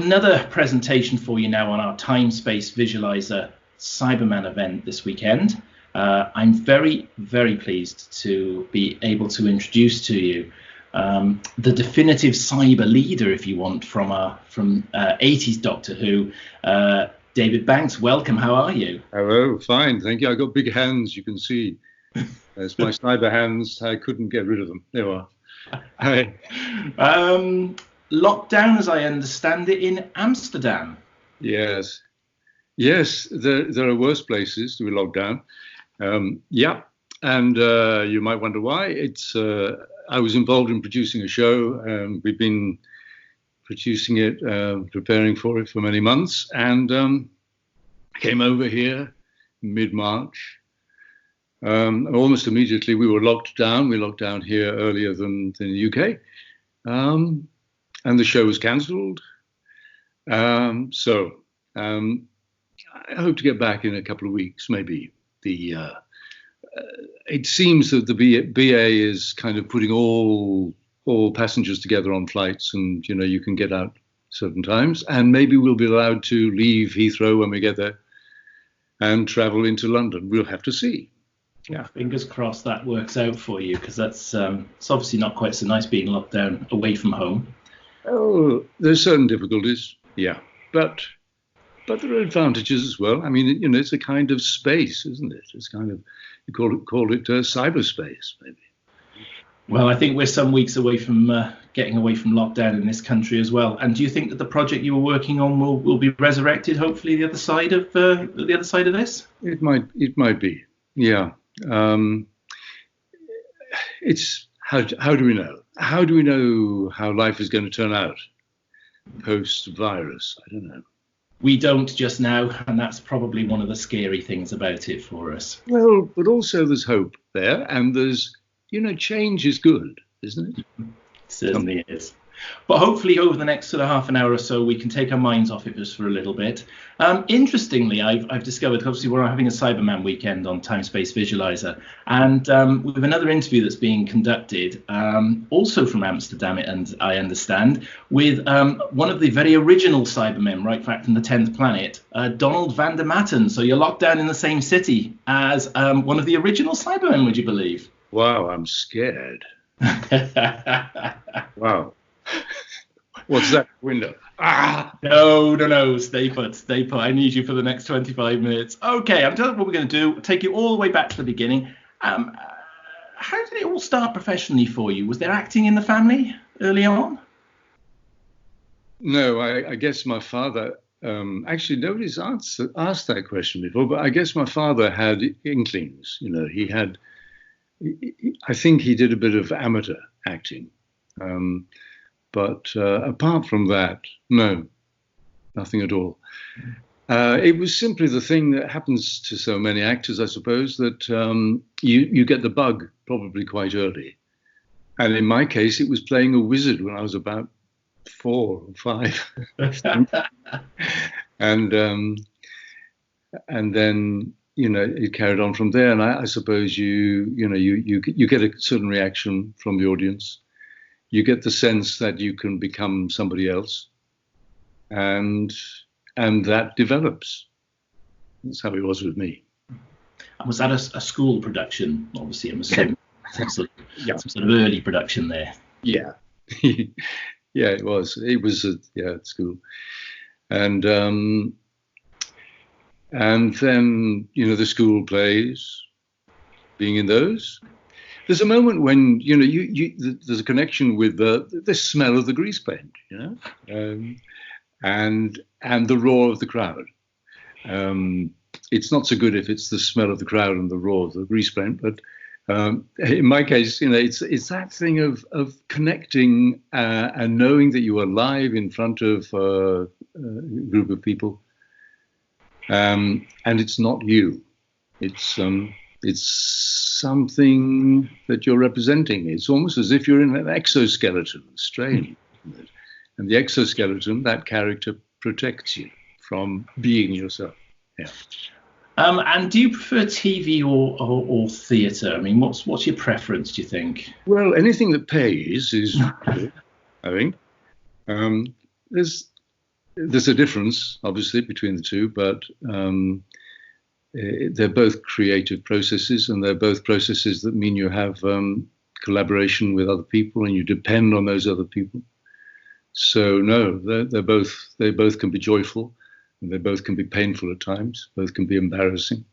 another presentation for you now on our Time-Space Visualiser Cyberman event this weekend. I'm very, very pleased to be able to introduce to you the definitive Cyberleader, if you want, from 80s Doctor Who. David Banks, welcome. How are you? Hello, fine, thank you. I've got big hands, you can see. It's my cyber hands. I couldn't get rid of them. There you are. Hi. Lockdown, as I understand it, in Amsterdam. Yes, there are worse places to be locked down. And you might wonder why. I was involved in producing a show. We've been producing it, preparing for it for many months, and came over here mid-March. Almost immediately we were locked down. We locked down here earlier than the UK, and the show was cancelled. So I hope to get back in a couple of weeks, maybe. It seems that the BA is kind of putting all passengers together on flights, and you can get out certain times, and maybe we'll be allowed to leave Heathrow when we get there and travel into London. We'll have to see. Yeah, fingers crossed that works out for you, because that's it's obviously not quite so nice being locked down away from home. Oh, there's certain difficulties, yeah, but there are advantages as well. I mean, it's a kind of space, isn't it? It's kind of, you call it cyberspace, maybe. Well, I think we're some weeks away from getting away from lockdown in this country as well. And do you think that the project you were working on will be resurrected, hopefully, the other side of this? It might be, yeah. It's how do we know? How do we know how life is going to turn out post-virus? I don't know. We don't just now, and that's probably one of the scary things about it for us. Well, but also there's hope there, and there's, change is good, isn't it? It certainly is. But hopefully over the next sort of half an hour or so, we can take our minds off it just for a little bit. Interestingly, I've discovered, obviously, we're having a Cyberman weekend on Time-Space Visualiser, and we have another interview that's being conducted, also from Amsterdam, and I understand, with one of the very original Cybermen, right back from the 10th planet, Donald van der Matten. So you're locked down in the same city as one of the original Cybermen, would you believe? Wow, I'm scared. Wow. What's that window? No. Stay put. I need you for the next 25 minutes. Okay, I'm telling you what we're going to do. Take you all the way back to the beginning. How did it all start professionally for you? Was there acting in the family early on? No, I guess my father, actually nobody's asked that question before, but I guess my father had inklings. I think he did a bit of amateur acting. But apart from that, no, nothing at all. It was simply the thing that happens to so many actors, I suppose, that you get the bug probably quite early. And in my case, it was playing a wizard when I was about 4 or 5. And then, it carried on from there. And I suppose you get a certain reaction from the audience. You get the sense that you can become somebody else, and that develops. That's how it was with me. And was that a school production? Obviously, I'm assuming some sort of early production there. Yeah, yeah, it was. It was at school, and then the school plays, being in those. There's a moment when there's a connection with the smell of the grease paint, and the roar of the crowd. It's not so good if it's the smell of the crowd and the roar of the grease paint, but in my case, it's that thing of connecting and knowing that you are live in front of a group of people, and it's not you. It's something that you're representing. It's almost as if you're in an exoskeleton. Strange, isn't it? And the exoskeleton, that character, protects you from being yourself. Yeah. And do you prefer TV or theatre? I mean, what's your preference, do you think? Well, anything that pays is good, I think. There's a difference, obviously, between the two, but they're both creative processes, and they're both processes that mean you have collaboration with other people, and you depend on those other people. So no, they both can be joyful, and they both can be painful at times. Both can be embarrassing.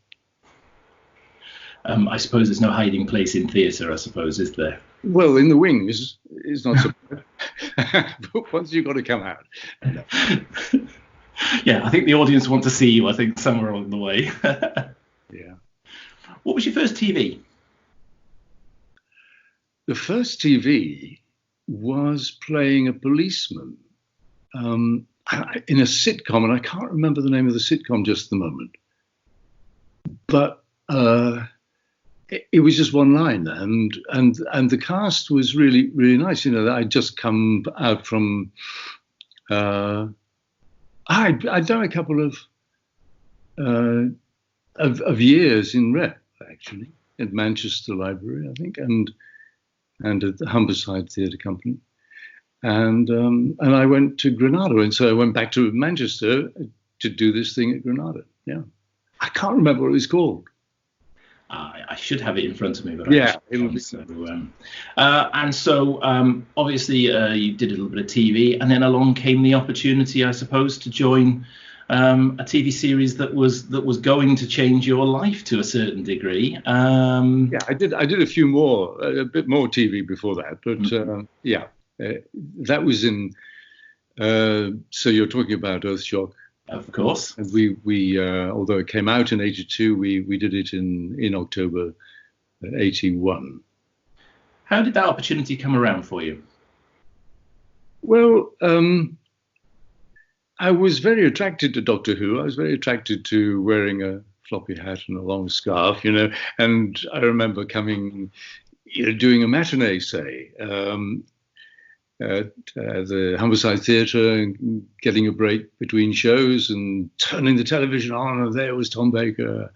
I suppose there's no hiding place in theatre, I suppose, is there? Well, in the wings is not so bad. But once you've got to come out. No. Yeah, I think the audience want to see you, I think, somewhere along the way. Yeah. What was your first TV? The first TV was playing a policeman in a sitcom, and I can't remember the name of the sitcom just at the moment. But it was just one line, and the cast was really, really nice. You know, I'd just come out from I'd done a couple of years in rep, actually, at Manchester Library, I think, and at the Humberside Theatre Company. And I went to Granada, and so I went back to Manchester to do this thing at Granada. Yeah, I can't remember what it was called. I should have it in front of me, but yeah, it'll be so. And so obviously you did a little bit of TV, and then along came the opportunity, I suppose, to join a TV series that was going to change your life to a certain degree. Yeah, I did a few more, a bit more TV before that, but yeah, that was in. So you're talking about Earthshock. Of course. And we although it came out in 82, we did it in October 81. How did that opportunity come around for you? Well, I was very attracted to Doctor Who. I was very attracted to wearing a floppy hat and a long scarf, you know. And I remember coming, you know, doing a matinee, say, at the Humberside Theatre, and getting a break between shows and turning the television on, and there was Tom Baker.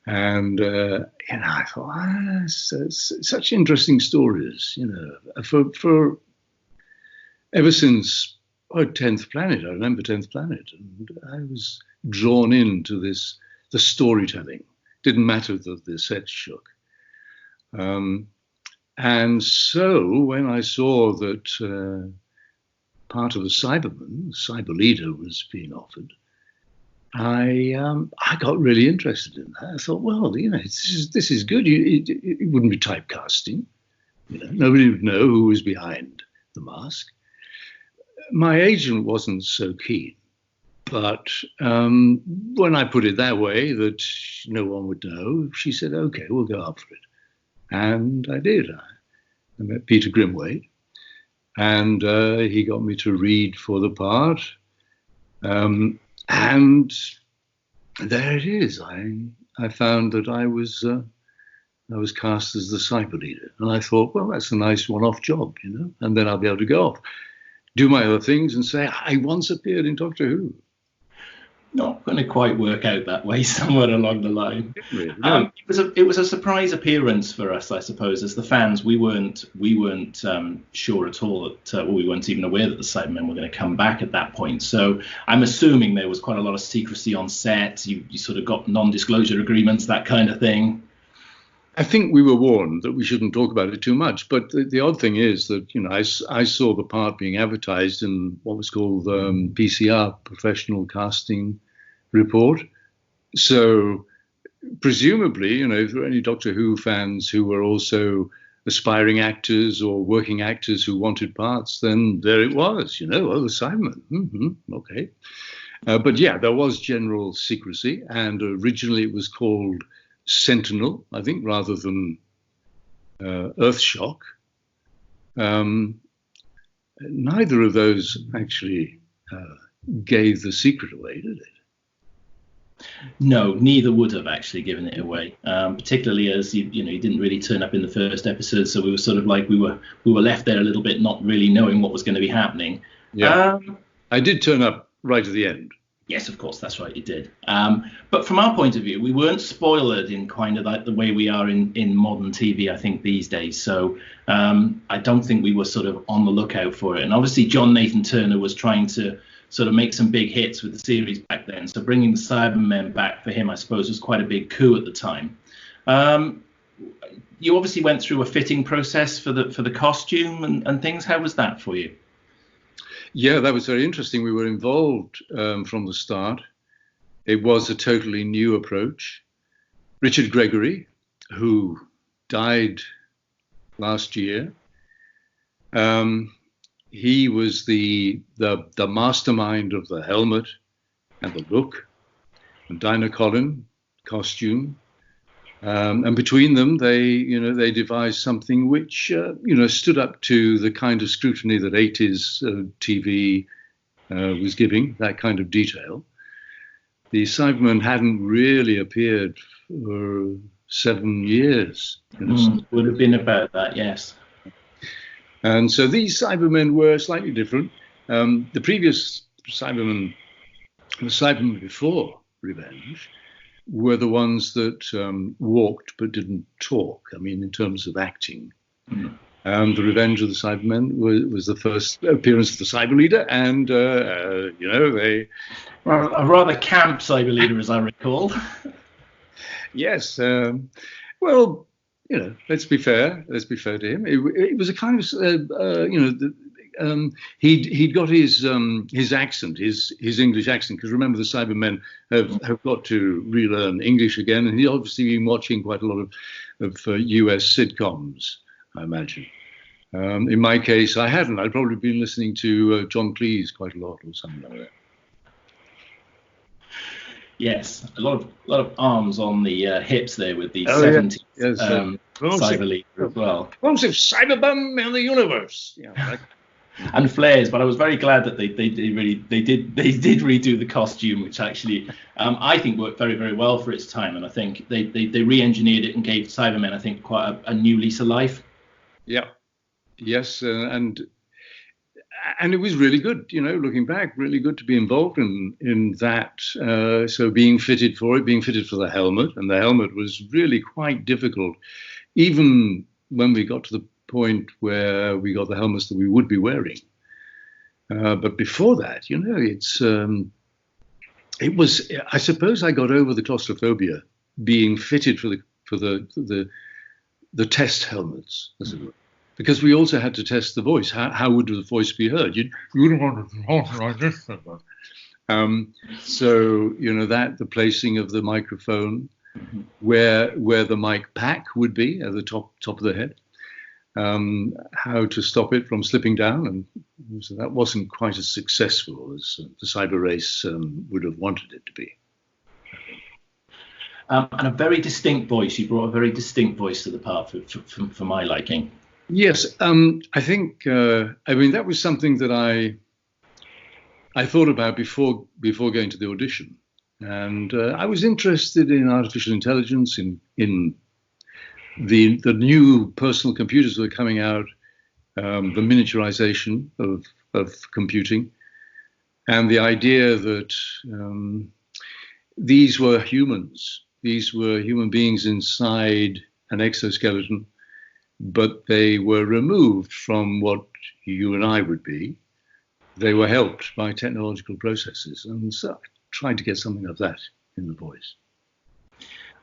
And, you know, I thought, such interesting stories, you know, for ever since 10th Planet. I remember 10th Planet, and I was drawn into the storytelling. Didn't matter that the set shook. And so when I saw that part of the Cybermen, the Cyberleader, was being offered, I got really interested in that. I thought, well, you know, this is good. It wouldn't be typecasting. You know, nobody would know who was behind the mask. My agent wasn't so keen, but when I put it that way, that no one would know, she said, "Okay, we'll go up for it." And I did. I met Peter Grimwade, and he got me to read for the part. And there it is. I found that I was cast as the Cyberleader, and I thought, well, that's a nice one-off job, you know. And then I'll be able to go off, do my other things, and say I once appeared in Doctor Who. Not going to quite work out that way somewhere along the line. Really, no. It was a surprise appearance for us, I suppose, as the fans. We weren't sure at all that we weren't even aware that the Cybermen were going to come back at that point. So I'm assuming there was quite a lot of secrecy on set. You sort of got non-disclosure agreements, that kind of thing. I think we were warned that we shouldn't talk about it too much. But the odd thing is that, you know, I saw the part being advertised in what was called PCR, Professional Casting Report. So presumably, you know, if there are any Doctor Who fans who were also aspiring actors or working actors who wanted parts, then there it was, you know, the Cybermen. Okay. But yeah, there was general secrecy, and originally it was called Sentinel, I think, rather than Earthshock. Neither of those actually gave the secret away, did it? No, neither would have actually given it away. Particularly as you didn't really turn up in the first episode, so we were sort of like we were left there a little bit, not really knowing what was going to be happening. Yeah, I did turn up right at the end. Yes, of course, that's right, you did. But from our point of view, we weren't spoiled in kind of like the way we are in modern TV, I think, these days. So I don't think we were sort of on the lookout for it. And obviously, John Nathan Turner was trying to sort of make some big hits with the series back then. So bringing the Cybermen back for him, I suppose, was quite a big coup at the time. You obviously went through a fitting process for the costume and things. How was that for you? Yeah, that was very interesting. We were involved from the start. It was a totally new approach. Richard Gregory, who died last year, he was the mastermind of the helmet and the look, and Dinah Collin costume, and between them they devised something which stood up to the kind of scrutiny that 80s TV was giving, that kind of detail. The Cybermen hadn't really appeared for 7 years. Would have been about that, yes. And so these Cybermen were slightly different. The previous Cybermen, the Cybermen before Revenge, were the ones that walked but didn't talk. I mean, in terms of acting. The Revenge of the Cybermen was the first appearance of the Cyberleader, and they. Well, a rather camp Cyberleader, as I recall. Yes. Well, let's be fair. Let's be fair to him. It was a kind of, he'd got his accent, his English accent, because remember the Cybermen have got to relearn English again, and he'd obviously been watching quite a lot of US sitcoms, I imagine. In my case, I hadn't. I'd probably been listening to John Cleese quite a lot or something like that. Yes, a lot of arms on the hips there with the 70s Cyberleader as well. Explosive Cyberbum in the universe. And flares, but I was very glad that they did redo the costume, which actually I think worked very, very well for its time, and I think they re-engineered it and gave Cybermen, I think, quite a new lease of life. Yeah, yes, and it was really good, looking back, really good to be involved in that. So being fitted for the helmet, and the helmet was really quite difficult, even when we got to the point where we got the helmets that we would be wearing. But before that, it was. I suppose I got over the claustrophobia being fitted for the test helmets, as it were. Because we also had to test the voice. How would the voice be heard? You wouldn't want to talk like this. So the placing of the microphone, where the mic pack would be at the top of the head, how to stop it from slipping down, and so that wasn't quite as successful as the cyber race would have wanted it to be. And a very distinct voice. You brought a very distinct voice to the part for my liking. Yes, I think. That was something that I thought about before going to the audition, and I was interested in artificial intelligence, in the new personal computers that were coming out, the miniaturization of computing, and the idea that these were humans. These were human beings inside an exoskeleton, but they were removed from what you and I would be. They were helped by technological processes, and so I tried to get something of that in the voice.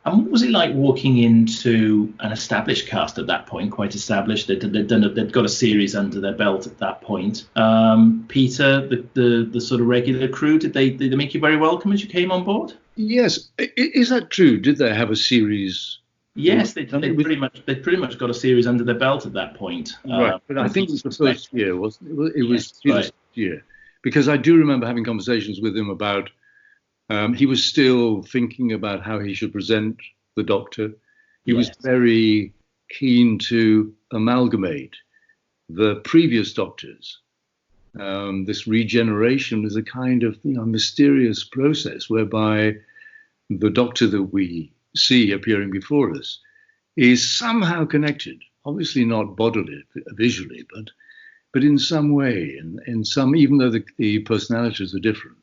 And what was it like walking into an established cast at that point, quite established? They'd got a series under their belt at that point. Peter, the sort of regular crew, did they make you very welcome as you came on board? Yes. Is that true? Did they have a series? Yes, they pretty much got a series under their belt at that point. Right, but I think it was the first year, wasn't it? It was the first year, because I do remember having conversations with him about. He was still thinking about how he should present the Doctor. He was very keen to amalgamate the previous Doctors. This regeneration is a kind of mysterious process whereby the Doctor that we see appearing before us is somehow connected, obviously not bodily, visually, but in some way, in some, even though the personalities are different.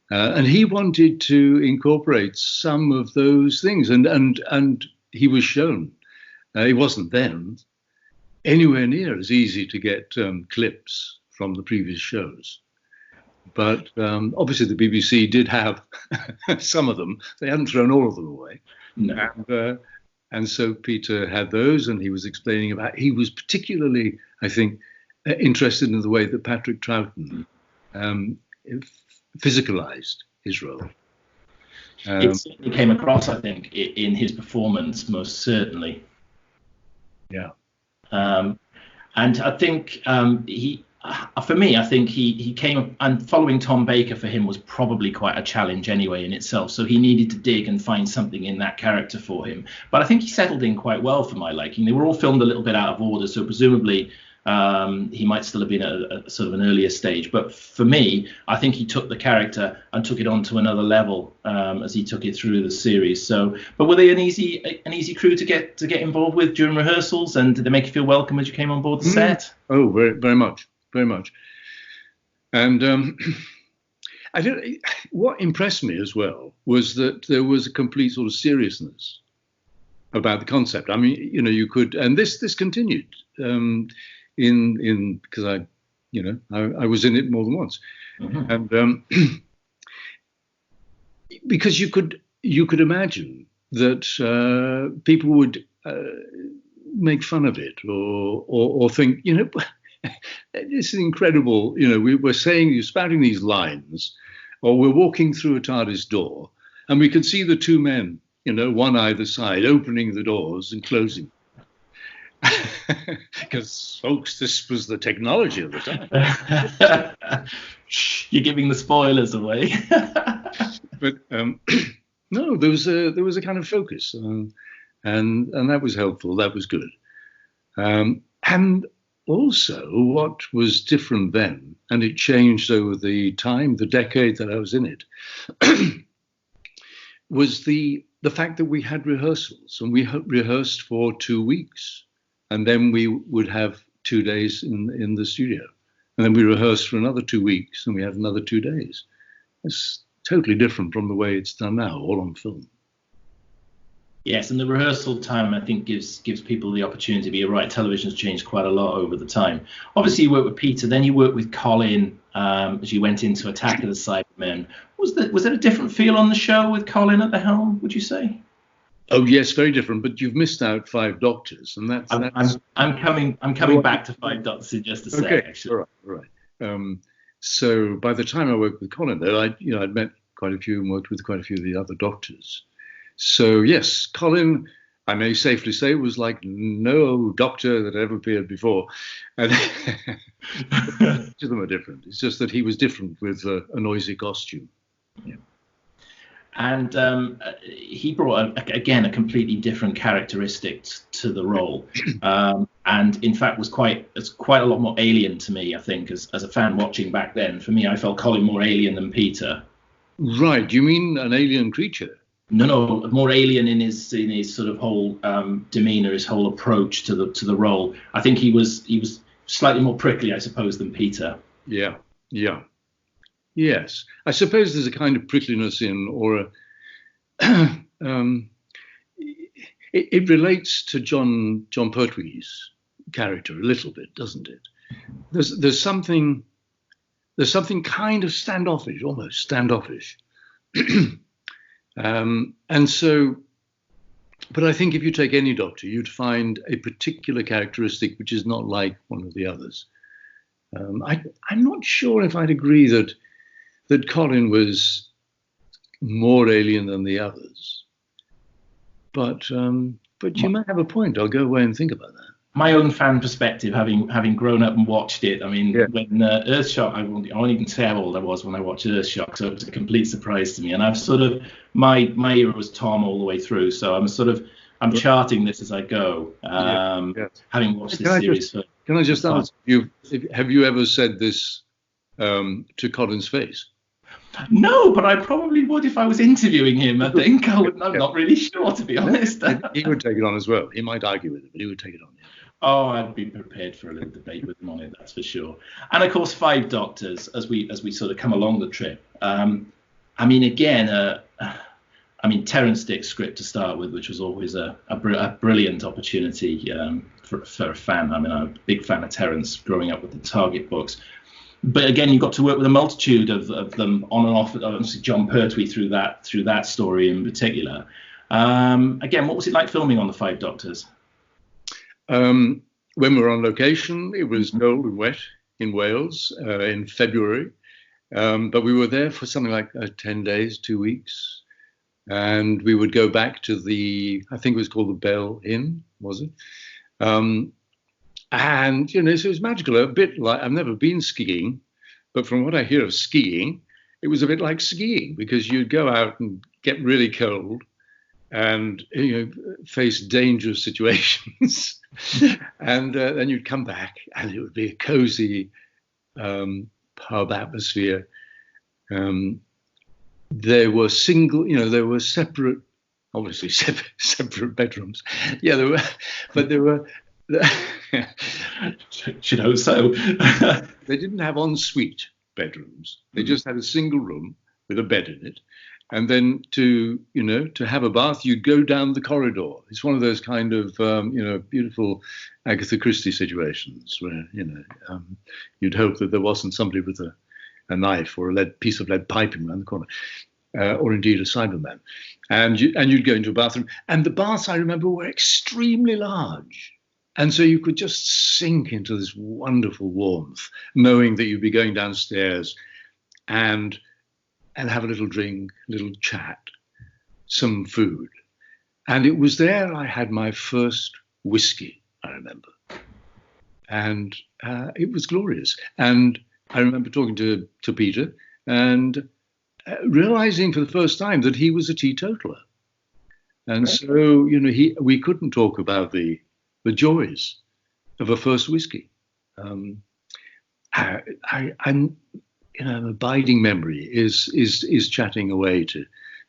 And he wanted to incorporate some of those things, and he was shown. It wasn't then anywhere near as easy to get clips from the previous shows. But obviously the BBC did have some of them. They hadn't thrown all of them away. No. And so Peter had those, and he was explaining about, he was particularly, I think, interested in the way that Patrick Troughton physicalized his role. It certainly came across, I think, in his performance, most certainly. Yeah. And I think for me, I think he came, and following Tom Baker for him was probably quite a challenge anyway in itself. So he needed to dig and find something in that character for him. But I think he settled in quite well for my liking. They were all filmed a little bit out of order, so presumably he might still have been at a sort of an earlier stage. But for me, I think he took the character and took it on to another level as he took it through the series. So, but were they an easy crew to get involved with during rehearsals, and did they make you feel welcome as you came on board the set? Oh, very, very much. Very much. And what impressed me as well was that there was a complete sort of seriousness about the concept. I mean, you could, and this continued because I was in it more than once. Mm-hmm. And because you could imagine that people would make fun of it or think, this is incredible. We're saying, you're spouting these lines, or we're walking through a TARDIS door, and we could see the two men, one either side, opening the doors and closing. Because, folks, this was the technology of the time. You're giving the spoilers away. But no, there was a kind of focus, and that was helpful. That was good. And also, what was different then, and it changed over the time, the decade that I was in it, was the fact that we had rehearsals, and we rehearsed for 2 weeks, and then we would have 2 days in the studio, and then we rehearsed for another 2 weeks, and we had another 2 days. It's totally different from the way it's done now, all on film. Yes, and the rehearsal time, I think, gives people the opportunity to be right. Television's changed quite a lot over the time. Obviously, you worked with Peter, then you worked with Colin as you went into Attack of the Cybermen. Was there a different feel on the show with Colin at the helm, would you say? Oh yes, very different. But you've missed out 5 Doctors, and that's. I'm coming back to 5 Doctors in just a sec. Okay, actually. all right. So by the time I worked with Colin, though, I'd met quite a few and worked with quite a few of the other Doctors. So yes, Colin, I may safely say, was like no Doctor that ever appeared before. And each of them are different. It's just that he was different with a noisy costume. Yeah. And he brought, again, a completely different characteristic to the role. And in fact, it's quite a lot more alien to me, I think, as a fan watching back then. For me, I felt Colin more alien than Peter. Right. Do you mean an alien creature? No, more alien in his sort of whole demeanor, his whole approach to the role. I think he was slightly more prickly, I suppose, than Peter. Yeah. Yes, I suppose there's a kind of prickliness or it relates to Jon Pertwee's character a little bit, doesn't it? There's something kind of standoffish, almost standoffish. And so, but I think if you take any Doctor, you'd find a particular characteristic which is not like one of the others. I'm not sure if I'd agree that Colin was more alien than the others, but you might have a point. I'll go away and think about that. My own fan perspective, having grown up and watched it, I mean, yeah. When Earthshock, I won't even say how old I was when I watched Earthshock, so it was a complete surprise to me. And I've sort of, my era was Tom all the way through, so I'm charting this as I go, having watched this series. Can I just ask you, have you ever said this to Colin's face? No, but I probably would if I was interviewing him. I think I'm not really sure, to be honest. He would take it on as well. He might argue with it, but he would take it on. Yeah. Oh, I'd be prepared for a little debate with him on it, that's for sure. And of course, 5 Doctors as we sort of come along the trip. I mean, again, Terence Dick's script to start with, which was always a brilliant opportunity for a fan. I mean, I'm a big fan of Terence growing up with the Target books. But again, you got to work with a multitude of them on and off. Obviously, Jon Pertwee through that story in particular. Again, what was it like filming on the Five Doctors? When we were on location, it was cold and wet in Wales in February. But we were there for something like 10 days, 2 weeks. And we would go back to I think it was called the Bell Inn, was it? And, so it was magical, a bit like, I've never been skiing, but from what I hear of skiing, it was a bit like skiing, because you'd go out and get really cold and, face dangerous situations. And then you'd come back and it would be a cozy pub atmosphere. There were there were separate, obviously separate bedrooms. Yeah, there were. Should hope so. They didn't have ensuite bedrooms. They just had a single room with a bed in it. And then to have a bath, you'd go down the corridor. It's one of those kind of, beautiful Agatha Christie situations where, you'd hope that there wasn't somebody with a knife or a piece of lead piping around the corner, or indeed a Cyberman. And you'd go into a bathroom. And the baths, I remember, were extremely large. And so you could just sink into this wonderful warmth, knowing that you'd be going downstairs and have a little drink, a little chat, some food. And it was there I had my first whiskey, I remember. And it was glorious. And I remember talking to Peter and realizing for the first time that he was a teetotaler. And so, we couldn't talk about the joys of a first whiskey. I'm an abiding memory is chatting away to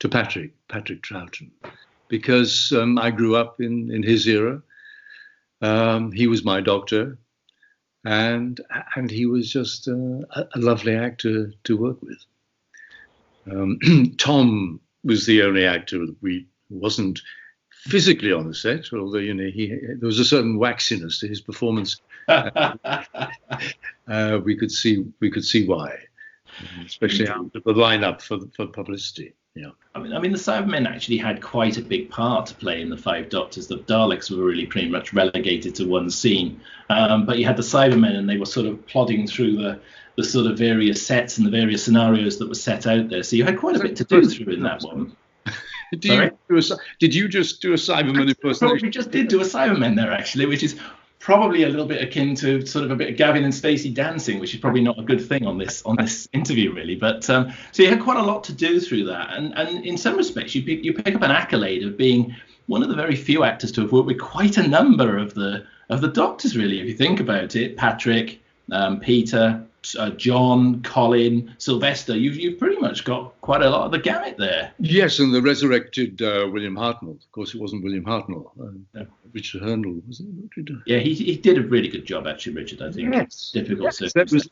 Patrick Troughton, because I grew up in his era. He was my doctor, and he was just a lovely actor to work with. Tom was the only actor that wasn't physically on the set, although there was a certain waxiness to his performance. We could see why, especially after the lineup for publicity. Yeah. I mean, the Cybermen actually had quite a big part to play in the Five Doctors. The Daleks were really pretty much relegated to one scene, but you had the Cybermen, and they were sort of plodding through the sort of various sets and the various scenarios that were set out there. So you had quite a bit to do through in that one. Did you just do a Cyberman impersonation? Probably just did do a Cyberman there, actually, which is probably a little bit akin to sort of a bit of Gavin and Stacey dancing, which is probably not a good thing on this interview, really. But so you had quite a lot to do through that, and in some respects, you pick up an accolade of being one of the very few actors to have worked with quite a number of the Doctors, really, if you think about it. Patrick, Peter, John, Colin, Sylvester, you've pretty much got quite a lot of the gamut there. Yes, and the resurrected William Hartnell. Of course, it wasn't William Hartnell. No. Richard Hurndall, was it? Yeah, he did a really good job, actually, Richard, I think. Yes. Difficult circumstances.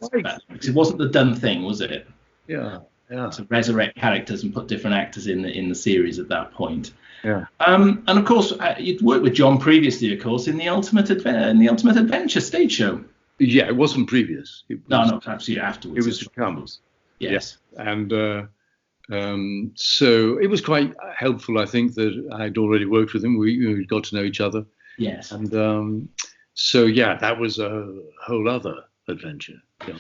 Because it wasn't the done thing, was it? Yeah. To resurrect characters and put different actors in the series at that point. Yeah. And of course, you'd worked with Jon previously, of course, in the Ultimate Adventure stage show. Yeah, it wasn't previous. No, absolutely afterwards. It was to come. Yes. Yeah. And so it was quite helpful, I think, that I'd already worked with him. We got to know each other. Yes. And so, yeah, that was a whole other adventure. Yeah.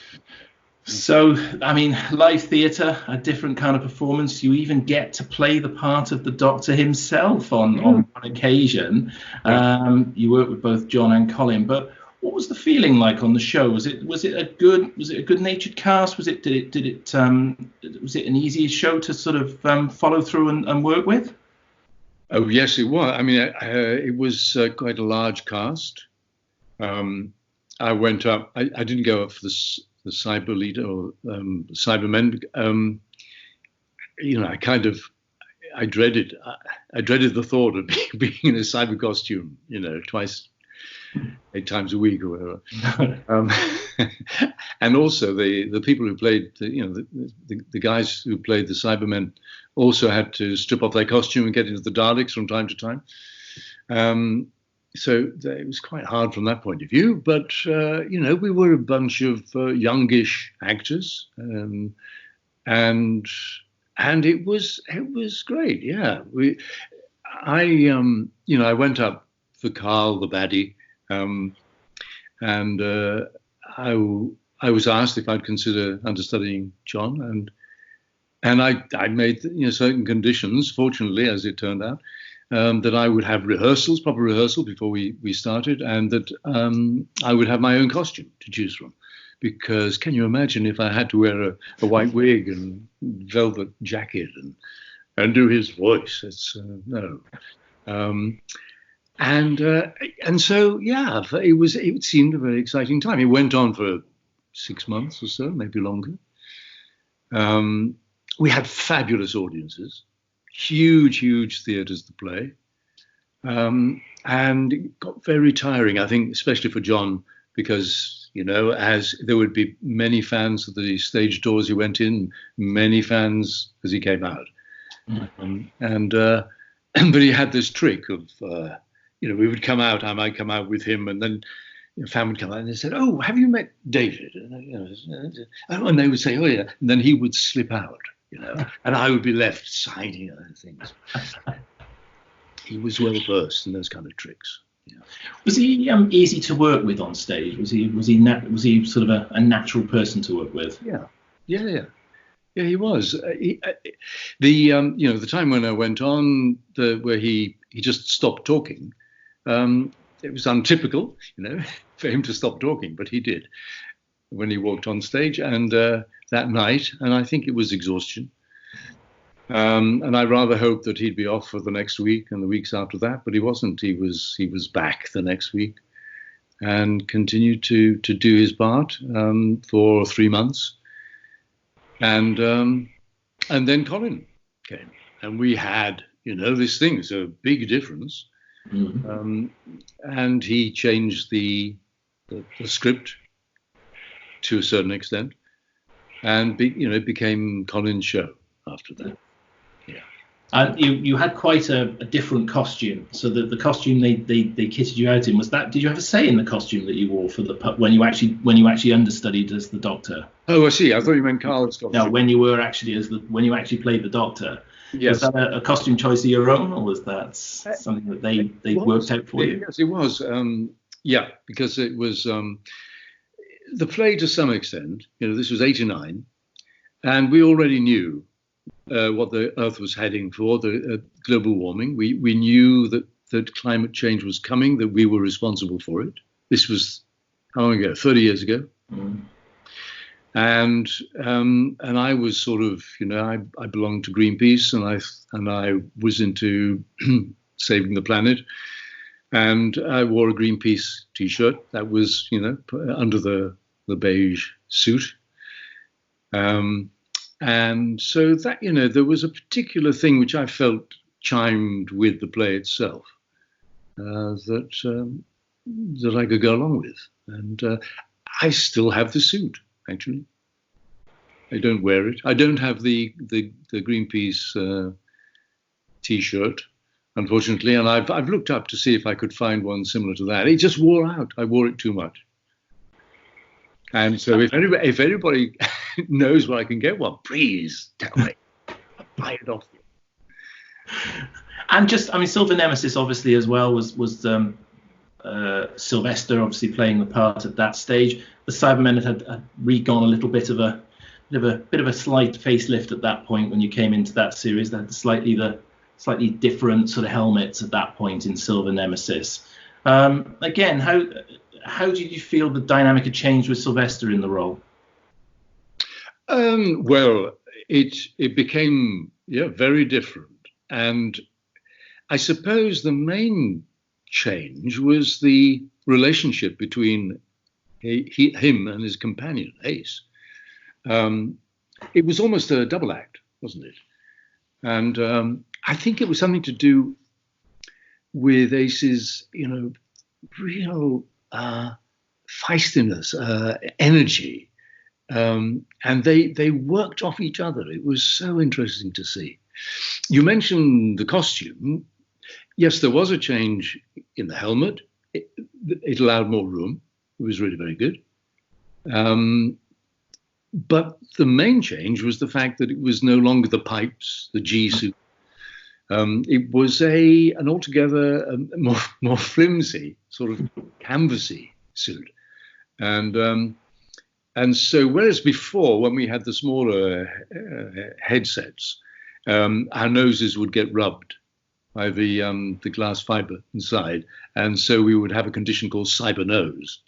So, I mean, live theatre, a different kind of performance. You even get to play the part of the Doctor himself on one occasion. You work with both John and Colin, but what was the feeling like on the show? Was it a good natured cast? Was it an easy show to sort of follow through and work with? Oh yes, it was. I mean, it was quite a large cast. I went up. I didn't go up for the Cyberleader or Cybermen. I dreaded the thought of being in a cyber costume. Twice. 8 times a week or whatever. And also the people who played, the guys who played the Cybermen also had to strip off their costume and get into the Daleks from time to time. it was quite hard from that point of view. But we were a bunch of youngish actors, and it was great. Yeah, I went up for Karl the baddie, and I was asked if I'd consider understudying Jon, and I made certain conditions. Fortunately, as it turned out, that I would have proper rehearsal before we started, and that I would have my own costume to choose from. Because can you imagine if I had to wear a white wig and velvet jacket and do his voice? It's no. And so it seemed a very exciting time. It went on for 6 months or so, maybe longer. We had fabulous audiences, huge theatres to play, and it got very tiring, I think, especially for Jon, because as there would be many fans at the stage doors he went in, many fans as he came out. But he had this trick of, we would come out, I might come out with him, and then a fan would come out and they said, "Oh, have you met David?" And they would say, "Oh, yeah." And then he would slip out, and I would be left signing other things. He was well versed in those kind of tricks. Yeah. Was he easy to work with on stage? Was he sort of a natural person to work with? Yeah, he was. The time when I went on, where he just stopped talking, it was untypical, for him to stop talking, but he did when he walked on stage, and that night, and I think it was exhaustion. And I rather hoped that he'd be off for the next week and the weeks after that, but he wasn't. He was back the next week and continued to do his part for 3 months. And then Colin came, and we had, this thing is a big difference. Mm-hmm. And he changed the script to a certain extent, and it became Colin's show after that. Yeah. And you had quite a different costume. So the costume they kitted you out in, did you have a say in the costume that you wore for when you actually understudied as the Doctor? Oh, I see. I thought you meant Karl's costume. No, when you actually played the Doctor. Yes. Was that a costume choice of your own, or was that something that they worked out for you? Yes, it was. Because it was the play to some extent. This was 89, and we already knew what the Earth was heading for, the global warming. We knew that climate change was coming, that we were responsible for it. This was how long ago? 30 years ago. Mm. And I was sort of, I belonged to Greenpeace, and I was into saving the planet, and I wore a Greenpeace T-shirt that was, under the beige suit, and so that there was a particular thing which I felt chimed with the play itself, that I could go along with, and I still have the suit. Actually, I don't wear it. I don't have the Greenpeace T-shirt, unfortunately, and I've looked up to see if I could find one similar to that. It just wore out. I wore it too much. And so if anybody knows where I can get one, please tell me. I'll buy it off you. And Silver Nemesis obviously as well was Sylvester obviously playing the part at that stage. The Cybermen had gone a little bit of a slight facelift at that point when you came into that series. They had slightly different sort of helmets at that point in Silver Nemesis. Again, how did you feel the dynamic had changed with Sylvester in the role? Well, it became very different, and I suppose the main change was the relationship between him and his companion Ace. It was almost a double act, wasn't it? And I think it was something to do with Ace's, real feistiness, energy, and they worked off each other. It was so interesting to see. You mentioned the costume. Yes, there was a change in the helmet. It allowed more room. It was really very good. But the main change was the fact that it was no longer the pipes, the G suit. It was an altogether more flimsy, sort of canvassy suit. And so, whereas before, when we had the smaller headsets, our noses would get rubbed by the glass fiber inside, and so we would have a condition called cyber nose.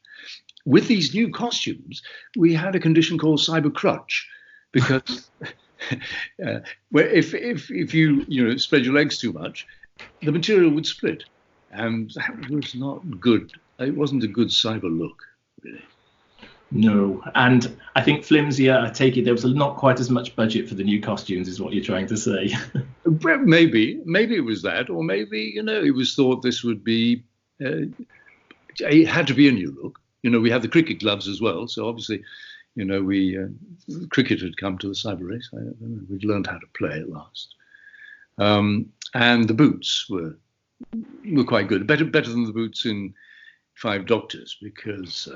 With these new costumes, we had a condition called cyber crutch, because where if you spread your legs too much, the material would split, and that was not good. It wasn't a good cyber look, really. No, and I think flimsier. I take it there was not quite as much budget for the new costumes, is what you're trying to say. Well, maybe it was that, or maybe it was thought this would be. It had to be a new look. We had the cricket gloves as well, so obviously, cricket had come to the cyber race. We'd learned how to play at last, and the boots were quite good, better than the boots in Five Doctors, because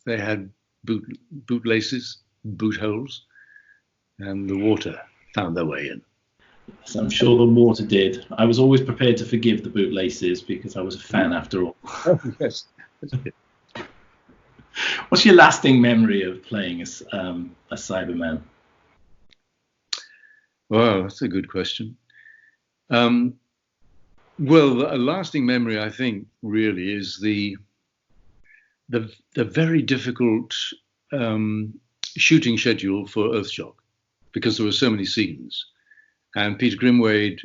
they had boot laces, boot holes, and the water found their way in. So I'm sure the water did. I was always prepared to forgive the boot laces because I was a fan after all. Oh, yes. That's good. What's your lasting memory of playing as a Cyberman? Well, that's a good question. Well, a lasting memory, I think, really is the very difficult shooting schedule for Earthshock, because there were so many scenes. And Peter Grimwade,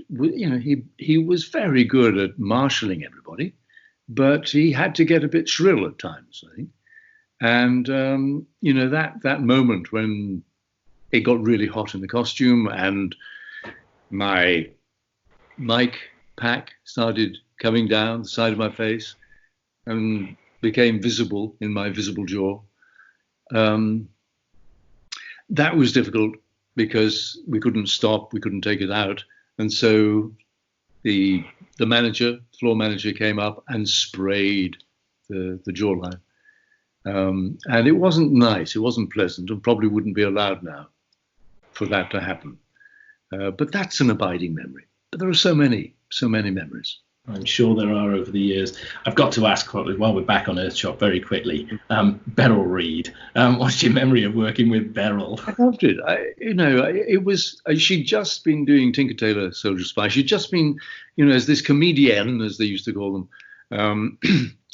he was very good at marshalling everybody, but he had to get a bit shrill at times, I think. And, that moment when it got really hot in the costume and my mic pack started coming down the side of my face and became visible in my visible jaw. That was difficult because we couldn't stop, we couldn't take it out. And so the floor manager came up and sprayed the jawline. And it wasn't nice, it wasn't pleasant, and probably wouldn't be allowed now for that to happen. But that's an abiding memory. But there are so many memories. I'm sure there are over the years. I've got to ask, while we're back on Earthshock, very quickly, Beryl Reid. What's your memory of working with Beryl? I loved it. It was, she'd just been doing Tinker Tailor Soldier Spy. She'd just been, as this comedienne, as they used to call them.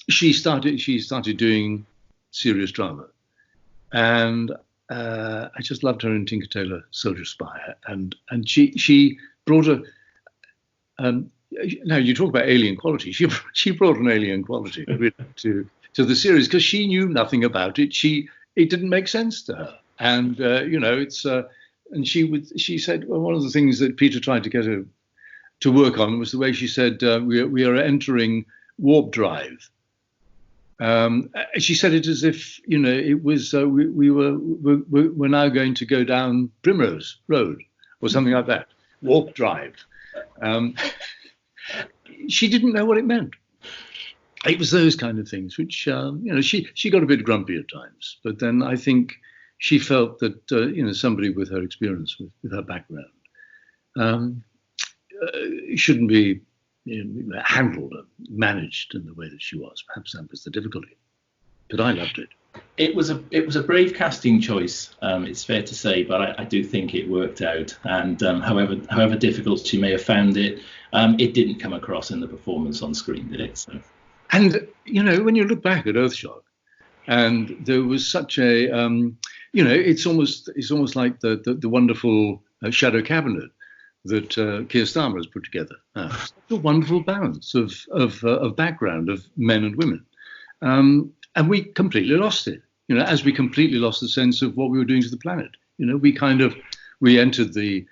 She started doing serious drama, and I just loved her in Tinker Tailor Soldier Spy, and she brought a. Now you talk about alien quality. She brought an alien quality to the series because she knew nothing about it. It didn't make sense to her, and and she said, well, one of the things that Peter tried to get her to work on was the way she said we are entering warp drive. She said it as if it was we're now going to go down Primrose Road or something like that. Warp drive. She didn't know what it meant. It was those kind of things which she got a bit grumpy at times, but then I think she felt that somebody with her experience, with her background, shouldn't be handled and managed in the way that she was. Perhaps that was the difficulty, but I loved it. It was a brave casting choice, it's fair to say, but I do think it worked out. And however difficult she may have found it, it didn't come across in the performance on screen, did it? So. And when you look back at Earthshock, and there was such a it's almost like the wonderful Shadow Cabinet that Keir Starmer has put together. Such a wonderful balance of background of men and women. And we completely lost it, as we completely lost the sense of what we were doing to the planet. We entered the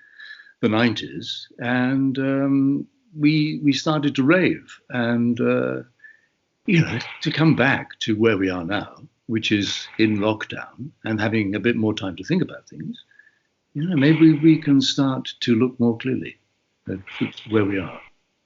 90s and we started to rave. And, to come back to where we are now, which is in lockdown and having a bit more time to think about things, maybe we can start to look more clearly at where we are.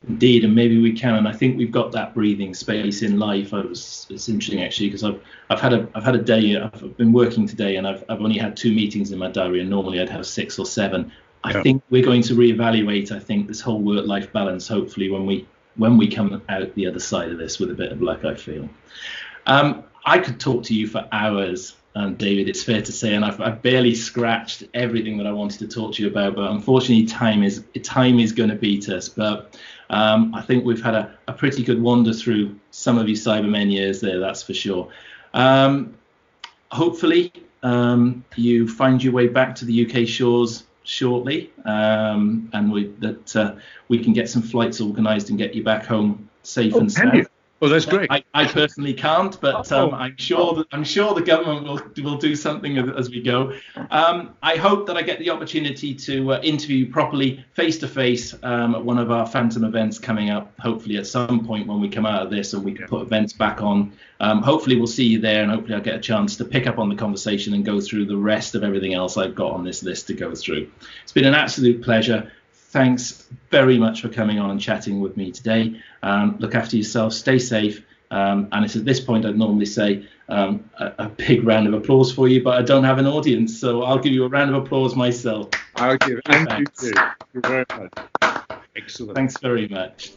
Indeed, and maybe we can. And I think we've got that breathing space in life. It's interesting actually, because I've had a day. I've been working today, and I've only had 2 meetings in my diary, and normally I'd have 6 or 7. I think we're going to reevaluate. I think this whole work-life balance. Hopefully, when we come out the other side of this with a bit of luck, I feel. I could talk to you for hours, David. It's fair to say, and I've barely scratched everything that I wanted to talk to you about. But unfortunately, time is going to beat us. But I think we've had a pretty good wander through some of your Cybermen years there, that's for sure. Hopefully, you find your way back to the UK shores shortly, and we can get some flights organised and get you back home safe and sound. Well, that's great. I personally can't, but I'm sure the government will do something as we go. I hope that I get the opportunity to interview you properly, face to face, at one of our Fantom events coming up. Hopefully, at some point when we come out of this, and we can put events back on. Hopefully, we'll see you there, and hopefully, I'll get a chance to pick up on the conversation and go through the rest of everything else I've got on this list to go through. It's been an absolute pleasure. Thanks very much for coming on and chatting with me today. Look after yourself, stay safe. And it's at this point I'd normally say a big round of applause for you, but I don't have an audience, so I'll give you a round of applause myself. I'll give it. Thank you too. Thank you very much. Excellent. Thanks very much.